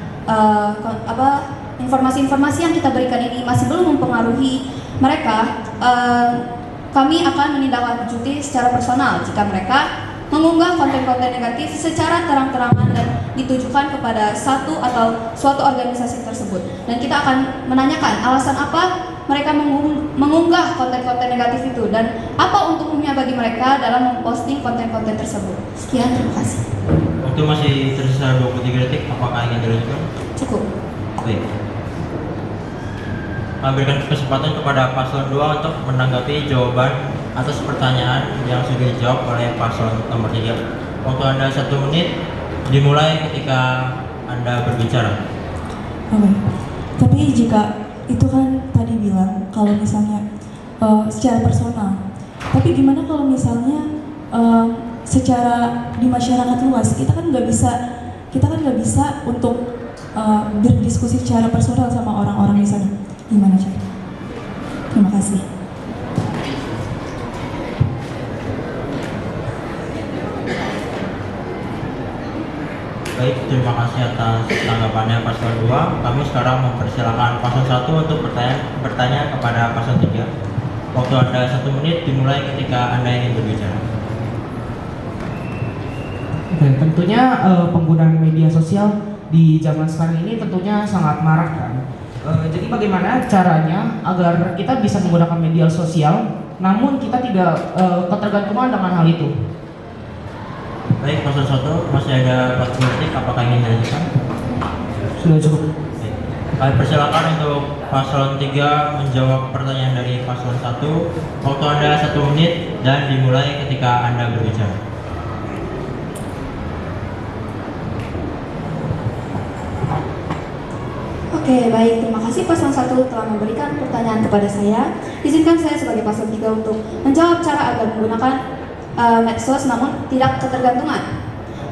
informasi-informasi yang kita berikan ini masih belum mempengaruhi mereka, kami akan menindaklanjuti secara personal jika mereka mengunggah konten-konten negatif secara terang-terangan dan ditujukan kepada satu atau suatu organisasi tersebut. Dan kita akan menanyakan alasan apa mereka mengunggah konten-konten negatif itu dan apa untuknya bagi mereka dalam memposting konten-konten tersebut. Sekian, terima kasih. Waktu masih tersisa 23 detik, apakah ingin dilanjutkan? Cukup. Baik. Kami berikan kesempatan kepada paslon 2 untuk menanggapi jawaban atas pertanyaan yang sudah dijawab oleh paslon nomor 3. Waktu Anda 1 menit, dimulai ketika Anda berbicara. Oke. Tapi jika itu kan tadi bilang kalau misalnya secara personal. Tapi gimana kalau misalnya secara di masyarakat luas kita kan nggak bisa untuk berdiskusi secara personal sama orang-orang di sana. Gimana cara? Terima kasih. Baik, terima kasih atas tanggapannya paslon 2. Kami sekarang mempersilakan paslon 1 untuk bertanya kepada paslon 3. Waktu Anda 1 menit dimulai ketika Anda ingin berbicara. Oke, tentunya penggunaan media sosial di zaman sekarang ini tentunya sangat marak kan. Jadi bagaimana caranya agar kita bisa menggunakan media sosial namun kita tidak ketergantungan dengan hal itu? Baik, paslon 1 masih ada 40 detik, apakah ingin dilanjutkan? Sudah cukup. Kami persilakan untuk paslon 3 menjawab pertanyaan dari paslon 1. Waktu Anda 1 menit dan dimulai ketika Anda berbicara. Oke, baik. Terima kasih paslon 1 telah memberikan pertanyaan kepada saya. Izinkan saya sebagai paslon 3 untuk menjawab cara agar menggunakan medsos namun tidak ketergantungan.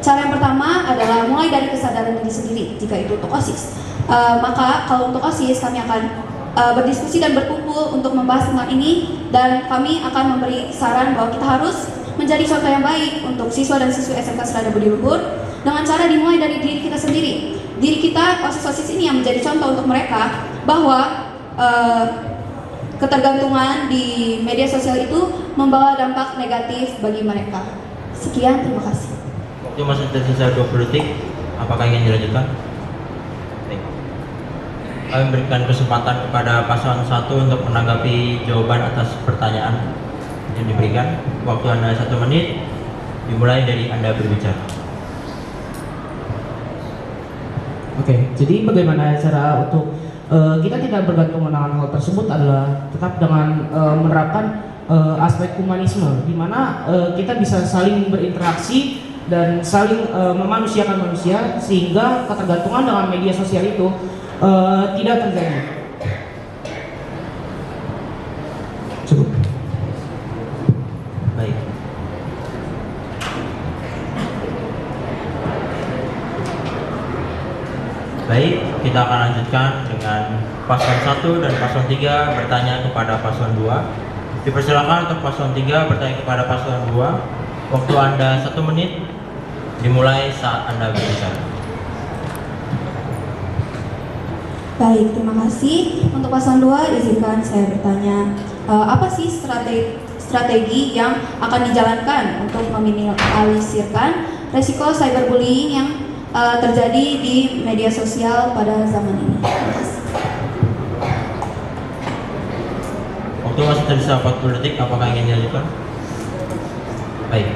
Cara yang pertama adalah mulai dari kesadaran diri sendiri jika itu untuk OSIS. Maka kalau untuk OSIS kami akan berdiskusi dan berkumpul untuk membahas tentang ini dan kami akan memberi saran bahwa kita harus menjadi contoh yang baik untuk siswa dan siswi SMK Selada Budi Luhur dengan cara dimulai dari diri kita sendiri. Diri kita, OSIS-OSIS ini yang menjadi contoh untuk mereka bahwa ketergantungan di media sosial itu membawa dampak negatif bagi mereka. Sekian, terima kasih. Waktu masih tersisa 20 detik, apakah ingin dilanjutkan? Baik. Kami berikan kesempatan kepada paslon 1 untuk menanggapi jawaban atas pertanyaan yang diberikan. Waktu Anda 1 menit, dimulai dari Anda berbicara. Oke, jadi bagaimana cara untuk kita tidak bergantung dengan hal tersebut adalah tetap dengan menerapkan aspek humanisme, di mana kita bisa saling berinteraksi dan saling memanusiakan manusia sehingga ketergantungan dengan media sosial itu tidak terjadi. Cukup. Baik. Baik, kita akan lanjutkan dengan paslon 1 dan paslon 3 bertanya kepada paslon 2. Dipersilakan untuk paslon 3 bertanya kepada paslon 2. Waktu Anda 1 menit, dimulai saat Anda berbicara. Baik, terima kasih. Untuk paslon 2, izinkan saya bertanya, apa sih strategi yang akan dijalankan untuk meminimalisirkan resiko cyberbullying yang terjadi di media sosial pada zaman ini? Terima kasih. Waktu masih tersisa 40 detik, apakah ingin dilanjutkan? Baik,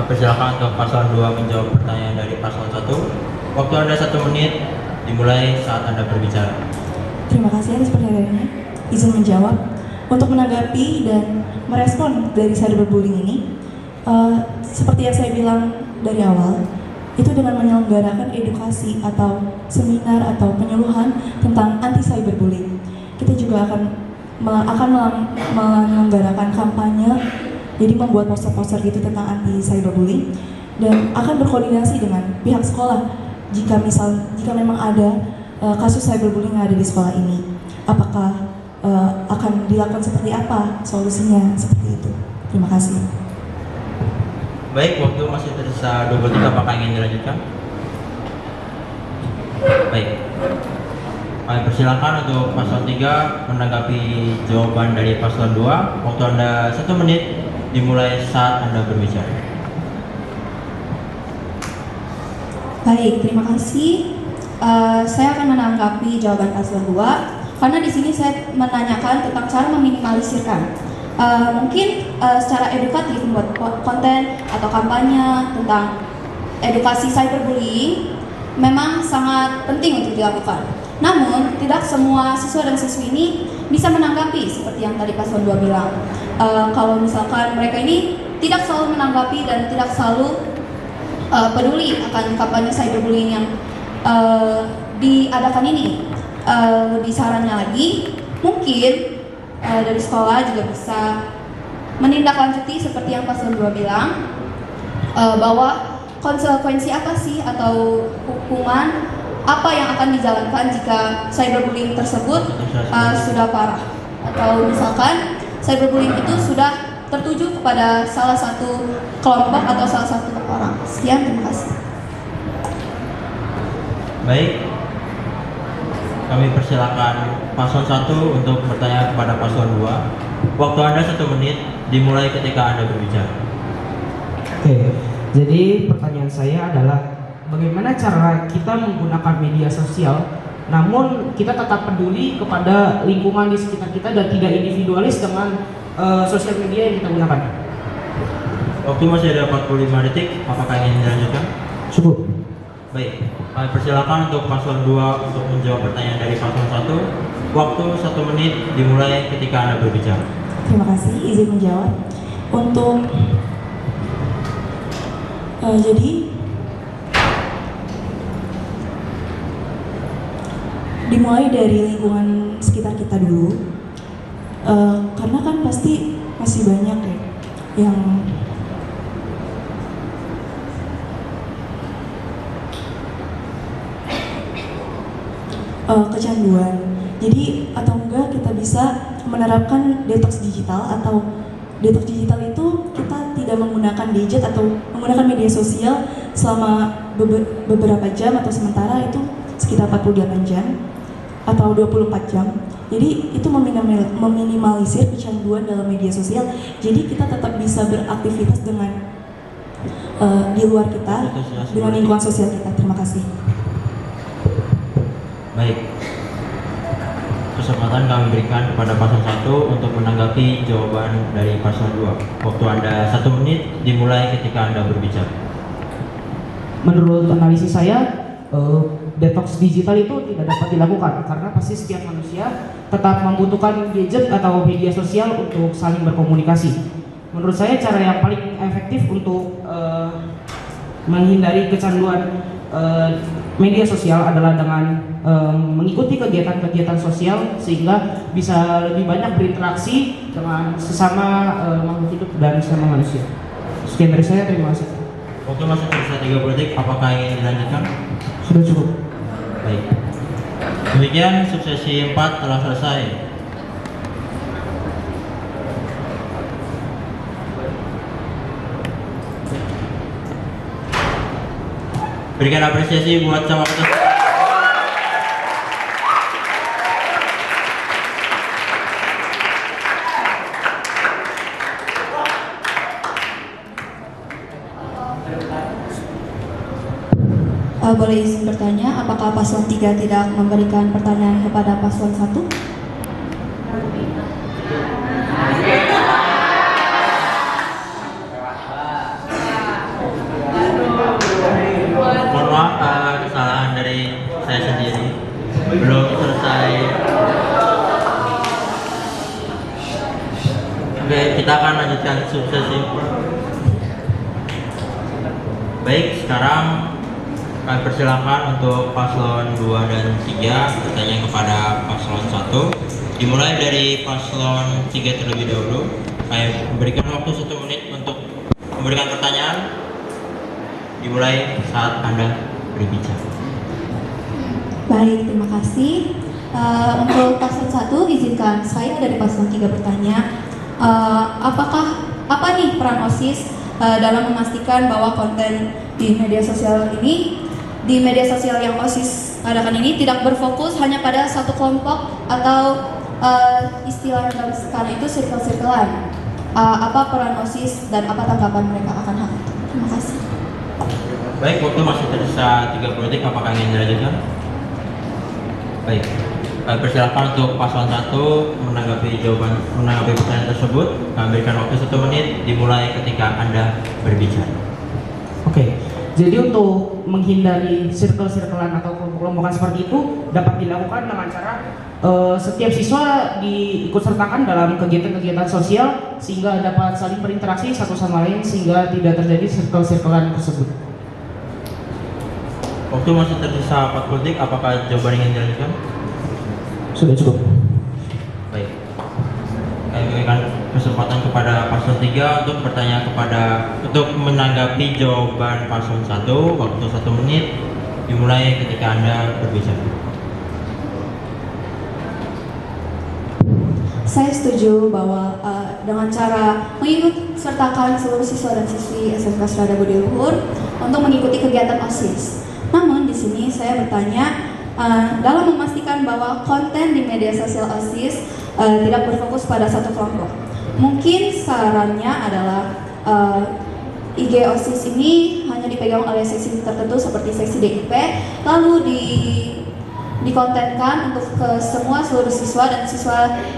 persilakan untuk paslon 2 menjawab pertanyaan dari paslon 1. Waktu Anda 1 menit, dimulai saat Anda berbicara. Terima kasih atas pertanyaannya. Izin menjawab. Untuk menanggapi dan merespon dari cyberbullying ini, seperti yang saya bilang dari awal, itu dengan menyelenggarakan edukasi atau seminar atau penyuluhan tentang anti cyberbullying. Kita juga akan menyelenggarakan kampanye, jadi membuat poster-poster gitu tentang anti cyberbullying dan akan berkoordinasi dengan pihak sekolah jika memang ada kasus cyberbullying yang ada di sekolah ini. Apakah akan dilakukan seperti apa solusinya seperti itu. Terima kasih. Baik, waktu masih tersisa 23, apakah ingin dilanjutkan? Baik. Kami persilakan untuk paslon 3 menanggapi jawaban dari paslon 2. Waktu Anda 1 menit, dimulai saat Anda berbicara. Baik, terima kasih. Saya akan menanggapi jawaban paslon 2 karena di sini saya menanyakan tentang cara meminimalisirkan. Mungkin secara edukatif membuat konten atau kampanye tentang edukasi cyberbullying memang sangat penting untuk dilakukan. Namun, tidak semua siswa dan siswi ini bisa menanggapi seperti yang tadi paslon 2 bilang. Kalau misalkan mereka ini tidak selalu menanggapi dan tidak selalu peduli akan kampanye cyberbullying yang diadakan ini. Lebih sarannya lagi, mungkin dari sekolah juga bisa menindaklanjuti seperti yang paslon 2 bilang, bahwa konsekuensi apa sih atau hukuman apa yang akan dijalankan jika cyberbullying tersebut sudah parah, atau misalkan cyberbullying itu sudah tertuju kepada salah satu kelompok atau salah satu orang. Sekian, terima kasih. Baik, kami persilakan paslon 1 untuk bertanya kepada paslon 2. Waktu Anda 1 menit dimulai ketika Anda berbicara. Oke, jadi pertanyaan saya adalah bagaimana cara kita menggunakan media sosial namun kita tetap peduli kepada lingkungan di sekitar kita dan tidak individualis dengan sosial media yang kita gunakan. Waktu masih ada 45 detik, apakah ingin dilanjutkan? Cukup. Baik, kami persilakan untuk paslon 2 untuk menjawab pertanyaan dari paslon 1. Waktu 1 menit dimulai ketika Anda berbicara. Terima kasih, izin menjawab. Untuk jadi dimulai dari lingkungan sekitar kita dulu, karena kan pasti masih banyak ya yang kecanduan. Jadi atau enggak kita bisa menerapkan detox digital, atau detox digital itu kita tidak menggunakan gadget atau menggunakan media sosial selama beberapa jam atau sementara itu sekitar 48 jam atau 24 jam. Jadi itu meminimalisir kecanduan dalam media sosial. Jadi kita tetap bisa beraktivitas dengan di luar kita, dengan lingkungan sosial kita. Terima kasih. Baik, kesempatan kami berikan kepada paslon 1 untuk menanggapi jawaban dari paslon 2. Waktu Anda 1 menit dimulai ketika Anda berbicara. Menurut analisis saya, detox digital itu tidak dapat dilakukan karena pasti setiap manusia tetap membutuhkan gadget atau media sosial untuk saling berkomunikasi. Menurut saya cara yang paling efektif untuk menghindari kecanduan media sosial adalah dengan mengikuti kegiatan-kegiatan sosial sehingga bisa lebih banyak berinteraksi dengan sesama makhluk hidup dan sesama manusia. Sekian dari saya, terima kasih. Waktu masih tersisa 30 detik, apakah ingin dilanjutkan? Sudah cukup. Baik. Demikian subsesi 4 telah selesai. Berikan apresiasi buat cawapres. Boleh izin bertanya, apakah paslon 3 tidak memberikan pertanyaan kepada paslon 1? Mohon maaf, kesalahan dari saya sendiri. Belum selesai. Oke, kita akan lanjutkan subsesi. Baik, sekarang kami persilakan untuk paslon 2 dan 3 bertanya kepada paslon 1. Dimulai dari paslon 3 terlebih dahulu. Saya memberikan waktu 1 menit untuk memberikan pertanyaan. Dimulai saat Anda berbicara. Baik, terima kasih. Untuk paslon 1, izinkan saya dari paslon 3 bertanya, apa nih peran OSIS dalam memastikan bahwa konten di media sosial ini, di media sosial yang OSIS adakan ini tidak berfokus hanya pada satu kelompok atau istilah yang sekarang itu circle-circlean. Apa peran OSIS dan apa tanggapan mereka akan hal itu? Terima kasih. Baik, waktu masih tersisa 30 detik. Apakah ingin dilanjutkan? Baik. Persilakan untuk paslon 1 menanggapi pertanyaan tersebut. Kami berikan waktu 1 menit dimulai ketika Anda berbicara. Oke, jadi untuk menghindari circle-circlean atau kelompok-kelompokan seperti itu dapat dilakukan dengan cara setiap siswa diikut sertakan dalam kegiatan-kegiatan sosial sehingga dapat saling berinteraksi satu sama lain sehingga tidak terjadi circle-circlean tersebut. Waktu masih tersisa 40 detik. Apakah jawaban ingin dilanjutkan? Sudah cukup. Baik. Kami berikan kesempatan kepada paslon 3 untuk bertanya untuk menanggapi jawaban paslon 1. Waktu 1 menit dimulai ketika Anda berbicara. Saya setuju bahwa dengan cara mengikut sertakan seluruh siswa dan siswi SMK Serada Budi Luhur untuk mengikuti kegiatan OSIS. Namun di sini saya bertanya dalam memastikan bahwa konten di media sosial OSIS tidak berfokus pada satu kelompok. Mungkin sarannya adalah IG OSIS ini hanya dipegang oleh seksi tertentu seperti seksi DIP, lalu dikontenkan untuk ke seluruh siswa dan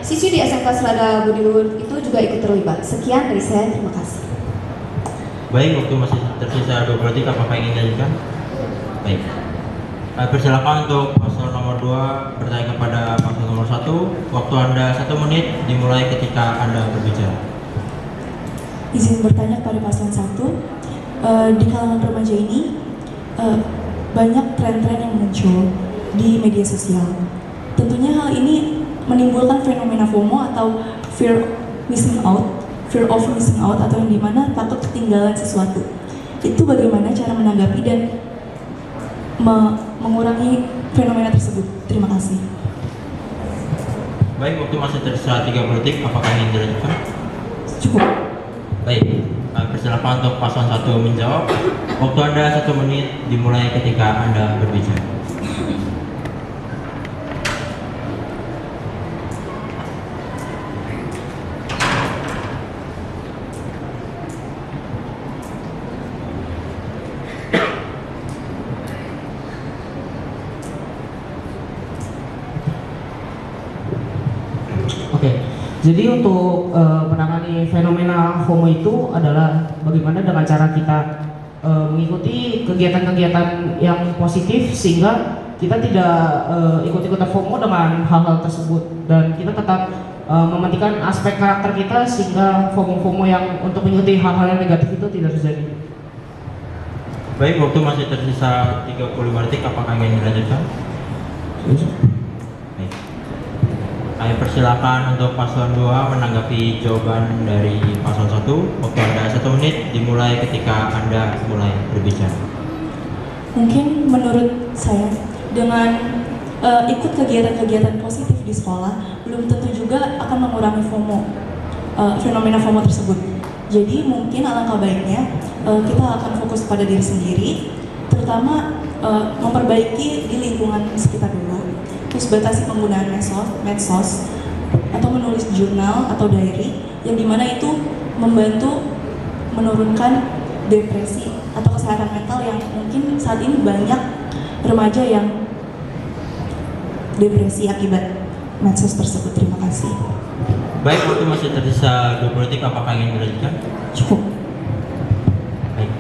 siswi di SMK Serada Budi Luhur itu juga ikut terlibat. Sekian dari saya, terima kasih. Baik, waktu masih tersisa 20 detik. Apakah ingin dilanjutkan? Baik. Persilakan untuk paslon nomor 2 bertanya kepada paslon nomor 1. Waktu Anda 1 menit dimulai ketika Anda berbicara. Izin bertanya kepada paslon 1. Di kalangan remaja ini banyak tren-tren yang muncul di media sosial. Tentunya hal ini menimbulkan fenomena FOMO atau fear of missing out atau yang dimana takut ketinggalan sesuatu. Itu bagaimana cara menanggapi dan mengurangi fenomena tersebut? Terima kasih. Baik, waktu masih tersisa 30 detik. Apakah ingin dilanjutkan? Cukup. Baik, persilakan untuk paslon 1 menjawab. Waktu Anda 1 menit dimulai ketika Anda berbicara. Oke, jadi untuk menangani fenomena FOMO itu adalah bagaimana dengan cara kita mengikuti kegiatan-kegiatan yang positif sehingga kita tidak ikut-ikutan FOMO dengan hal-hal tersebut dan kita tetap mementingkan aspek karakter kita sehingga FOMO-FOMO yang untuk mengikuti hal-hal yang negatif itu tidak terjadi. Baik, waktu masih tersisa 35 detik. Apakah ingin dilanjutkan? Kami persilakan untuk paslon 2 menanggapi jawaban dari paslon 1. Waktu Anda 1 menit dimulai ketika Anda mulai berbicara. Mungkin menurut saya dengan ikut kegiatan-kegiatan positif di sekolah belum tentu juga akan mengurangi FOMO, fenomena FOMO tersebut. Jadi mungkin alangkah baiknya kita akan fokus pada diri sendiri, terutama memperbaiki di lingkungan sekitar dulu. Terus batasi penggunaan medsos atau menulis jurnal atau diary yang dimana itu membantu menurunkan depresi atau kesehatan mental yang mungkin saat ini banyak remaja yang depresi akibat medsos tersebut. Terima kasih. Baik, waktu masih tersisa 20 detik. Apakah ingin dilanjutkan? Cukup. Baik.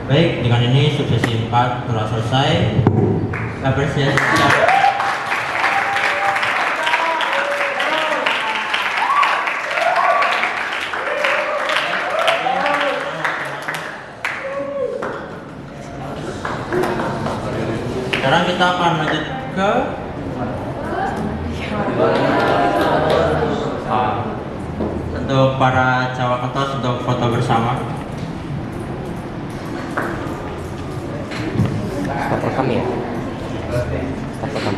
Baik, dengan ini subsesi 4 telah selesai. Apresiasi. Sekarang kita akan lanjut ke untuk para cawapres untuk foto bersama. Rekam ya? Rekam.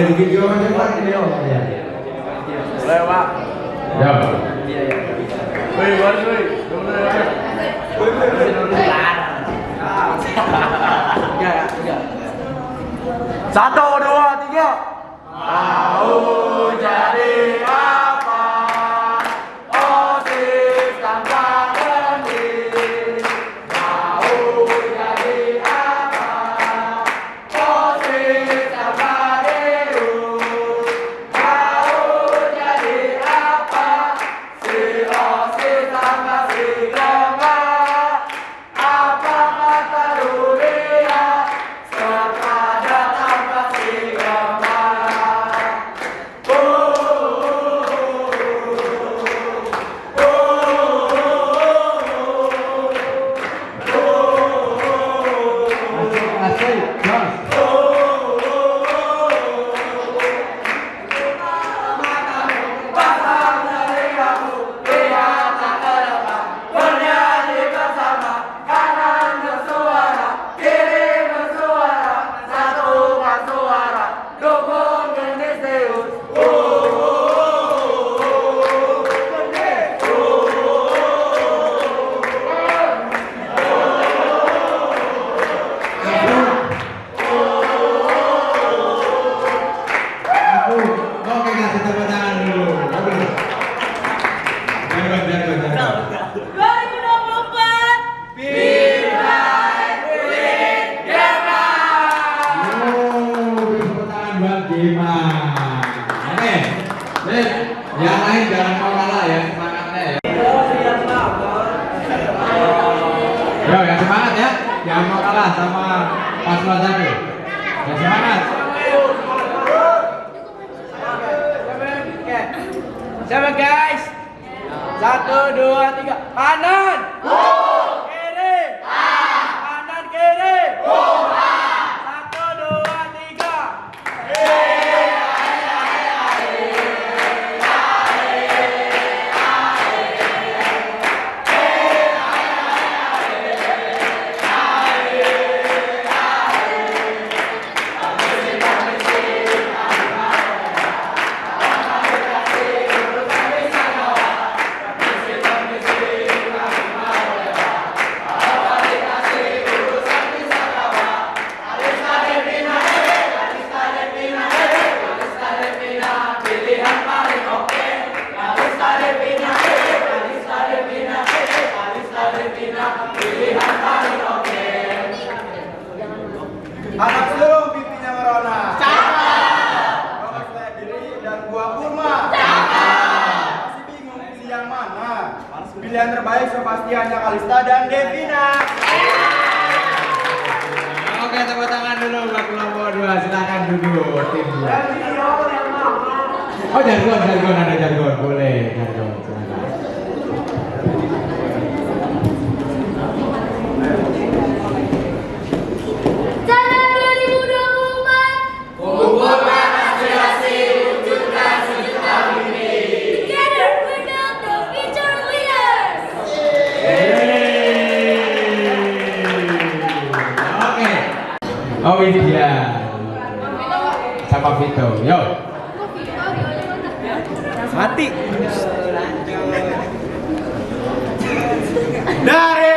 di video aja Pak, video. Ya. Boleh Pak. Ya. Woi, woi. Satu, dua, tiga. Mau jadi apa? OSIS tanpa kendil. Mau jadi apa? OSIS tanpa dirut. Mau jadi apa? Si OSIS tanpa si lomba. Apa kata dunia? Sekadar tanpa si lomba. Asik, Jos. Oke, kasih tepuk tangan dulu. Oke. Jargon. 2024 Tepuk tangan buat Bima. Oke. Nih, yang lain jangan mau kalah ya, semangatnya ya. Yo, yang semangat ya. Jangan mau kalah sama paslon 1. Yang semangat. Siapa guys? 1, 2, 3. Kanan. Kiri. Kanan kiri. 1, 2, 3. Anak sulung pipinya merona. Rokas layak diri dan buah kurma. Masih bingung pilih yang mana? Pilihan terbaik pasti hanya Kalista dan Devina. Oke, tepuk tangan dulu buat kelompok 2. Silakan duduk tim 2. Oh, jargon ada jargon. Boleh, jargon. Silakan. Sana 2024 Kumpulkan aspirasi, wujudkan sejuta mimpi. Together we build the future leaders. Oke. Oh, ini dia. Sama Vito. Yo. Mati. Dari